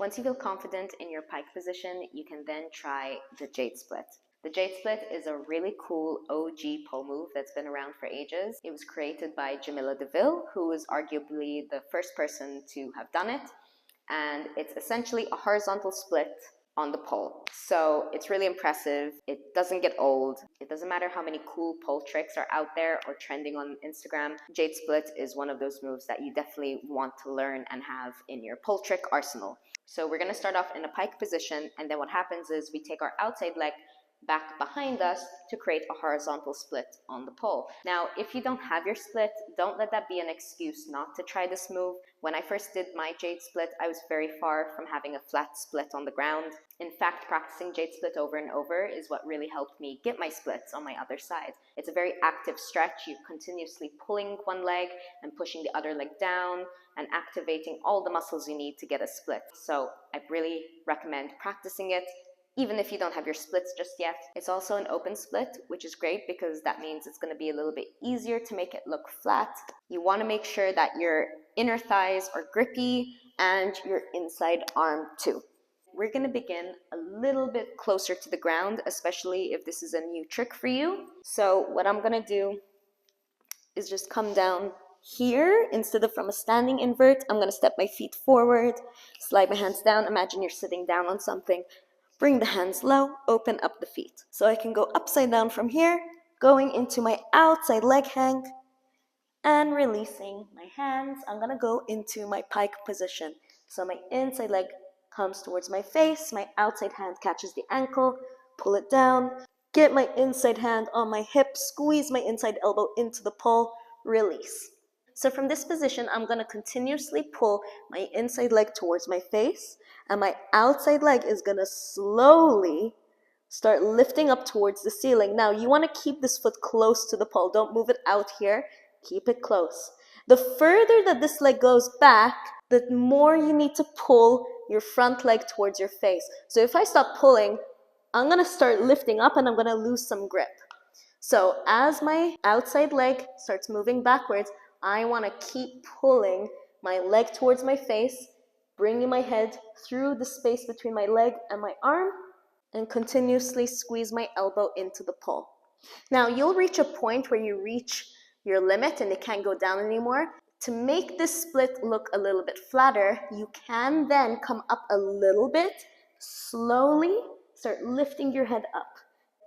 Once you feel confident in your pike position, you can then try the jade split. The jade split is a really cool OG pole move that's been around for ages. It was created by Gemini, who was arguably the first person to have done it. And it's essentially a horizontal split on the pole. So it's really impressive. It doesn't get old. It doesn't matter how many cool pole tricks are out there or trending on Instagram. Jade split is one of those moves that you definitely want to learn and have in your pole trick arsenal. So we're going to start off in a pike position, and then what happens is we take our outside leg back behind us to create a horizontal split on the pole. Now, if you don't have your split, don't let that be an excuse not to try this move. When I first did my jade split, I was very far from having a flat split on the ground. In fact, practicing jade split over and over is what really helped me get my splits on my other side. It's a very active stretch. You're continuously pulling one leg and pushing the other leg down and activating all the muscles you need to get a split. So I really recommend practicing it, even if you don't have your splits just yet. It's also an open split, which is great because that means it's going to be a little bit easier to make it look flat. You want to make sure that your inner thighs are grippy and your inside arm too. We're going to begin a little bit closer to the ground, especially if this is a new trick for you. So what I'm going to do is just come down here. Instead of from a standing invert, I'm going to step my feet forward, slide my hands down. Imagine you're sitting down on something. Bring the hands low, open up the feet. So I can go upside down from here, going into my outside leg hang, and releasing my hands. I'm gonna go into my pike position. So my inside leg comes towards my face, my outside hand catches the ankle, pull it down, get my inside hand on my hip, squeeze my inside elbow into the pole, release. So from this position, I'm going to continuously pull my inside leg towards my face, and my outside leg is going to slowly start lifting up towards the ceiling. Now, you want to keep this foot close to the pole. Don't move it out here. Keep it close. The further that this leg goes back, the more you need to pull your front leg towards your face. So if I stop pulling, I'm going to start lifting up and I'm going to lose some grip. So as my outside leg starts moving backwards, I want to keep pulling my leg towards my face, bringing my head through the space between my leg and my arm, and continuously squeeze my elbow into the pole. Now, you'll reach a point where you reach your limit and it can't go down anymore. To make this split look a little bit flatter, you can then come up a little bit, slowly start lifting your head up,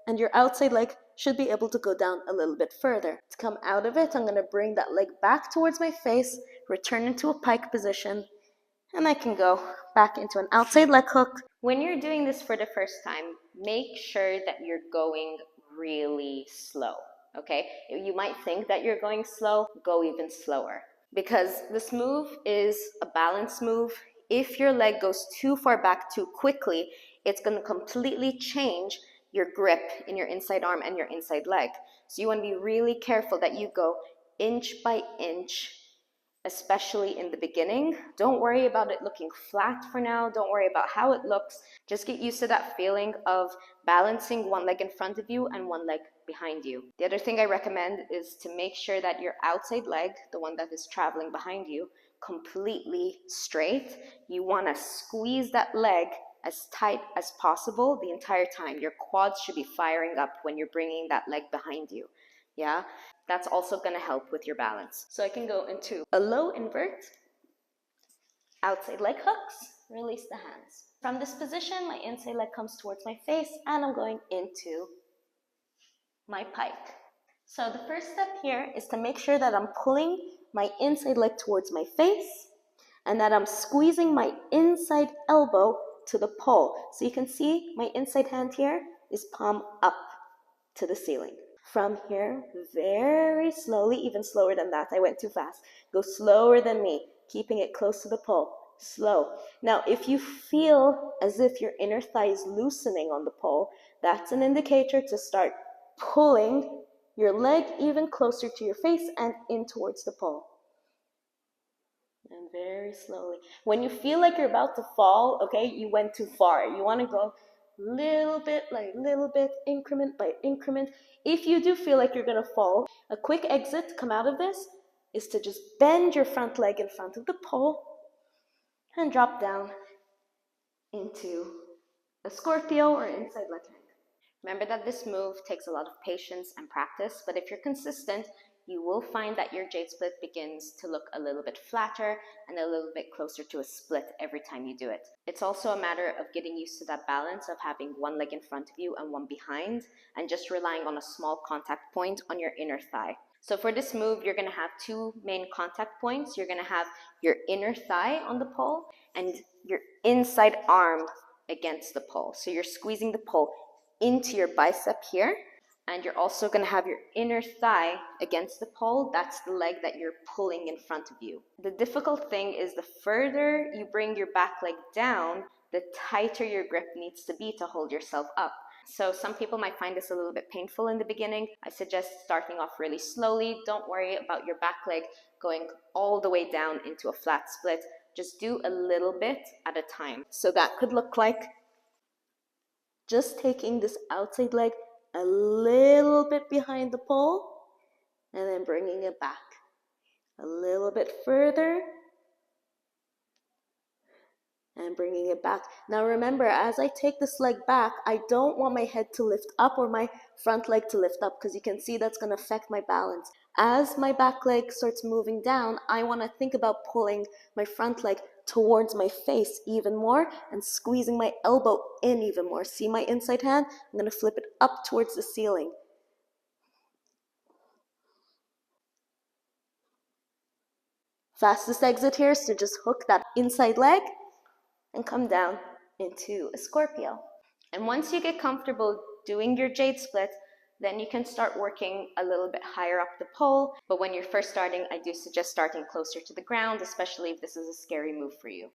and your outside leg should be able to go down a little bit further. To come out of it, I'm going to bring that leg back towards my face, return into a pike position, and I can go back into an outside leg hook. When you're doing this for the first time, make sure that you're going really slow, okay? You might think that you're going slow, go even slower. Because this move is a balance move. If your leg goes too far back too quickly, it's going to completely change your grip in your inside arm and your inside leg. So you want to be really careful that you go inch by inch, especially in the beginning. Don't worry about it looking flat for now. Don't worry about how it looks. Just get used to that feeling of balancing one leg in front of you and one leg behind you. The other thing I recommend is to make sure that your outside leg, the one that is traveling behind you, completely straight. You want to squeeze that leg as tight as possible the entire time. Your quads should be firing up when you're bringing that leg behind you. Yeah, that's also going to help with your balance. So I can go into a low invert, outside leg hooks, release the hands. From this position, my inside leg comes towards my face and I'm going into my pike. So the first step here is to make sure that I'm pulling my inside leg towards my face and that I'm squeezing my inside elbow to the pole. So you can see my inside hand here is palm up to the ceiling. From here, very slowly, even slower than that, I went too fast. Go slower than me, keeping it close to the pole. Slow. Now, if you feel as if your inner thigh is loosening on the pole, that's an indicator to start pulling your leg even closer to your face and in towards the pole. And very slowly. When you feel like you're about to fall, okay, you went too far. You want to go little bit, increment by increment. If you do feel like you're going to fall, a quick exit to come out of this is to just bend your front leg in front of the pole and drop down into a Scorpio or inside leg hang. Remember that this move takes a lot of patience and practice, but if you're consistent, you will find that your jade split begins to look a little bit flatter and a little bit closer to a split every time you do it. It's also a matter of getting used to that balance of having one leg in front of you and one behind, and just relying on a small contact point on your inner thigh. So for this move, you're going to have two main contact points. You're going to have your inner thigh on the pole and your inside arm against the pole. So you're squeezing the pole into your bicep here, and you're also going to have your inner thigh against the pole. That's the leg that you're pulling in front of you. The difficult thing is the further you bring your back leg down, the tighter your grip needs to be to hold yourself up. So some people might find this a little bit painful in the beginning. I suggest starting off really slowly. Don't worry about your back leg going all the way down into a flat split. Just do a little bit at a time. So that could look like just taking this outside leg a little bit behind the pole and then bringing it back a little bit further and bringing it back. Now remember, as I take this leg back, I don't want my head to lift up or my front leg to lift up, because you can see that's going to affect my balance. As my back leg starts moving down, I want to think about pulling my front leg towards my face even more and squeezing my elbow in even more. See my inside hand? I'm going to flip it up towards the ceiling. Fastest exit here is to just hook that inside leg and come down into a Scorpio. And once you get comfortable doing your jade split, then you can start working a little bit higher up the pole. But when you're first starting, I do suggest starting closer to the ground, especially if this is a scary move for you.